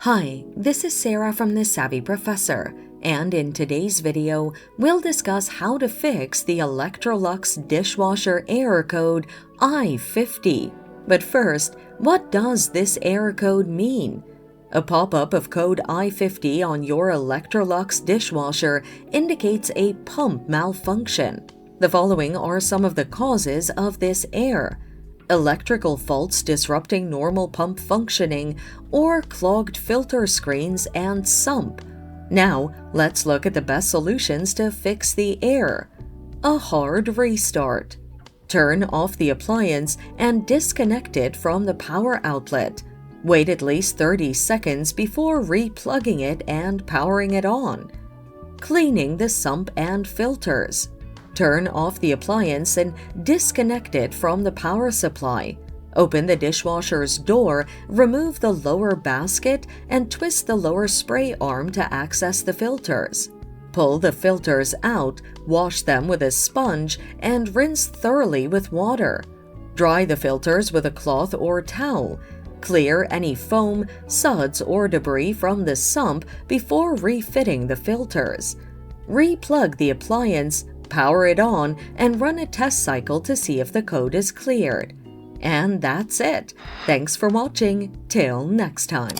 Hi, this is Sarah from The Savvy Professor, and in today's video, we'll discuss how to fix the Electrolux Dishwasher Error Code I50. But first, what does this error code mean? A pop-up of code I50 on your Electrolux dishwasher indicates a pump malfunction. The following are some of the causes of this error: electrical faults disrupting normal pump functioning, or clogged filter screens and sump. Now, let's look at the best solutions to fix the error. A hard restart. Turn off the appliance and disconnect it from the power outlet. Wait at least 30 seconds before replugging it and powering it on. Cleaning the sump and filters. Turn off the appliance and disconnect it from the power supply. Open the dishwasher's door, remove the lower basket, and twist the lower spray arm to access the filters. Pull the filters out, wash them with a sponge, and rinse thoroughly with water. Dry the filters with a cloth or towel. Clear any foam, suds, or debris from the sump before refitting the filters. Replug the appliance, power it on, and run a test cycle to see if the code is cleared. And that's it. Thanks for watching. Till next time.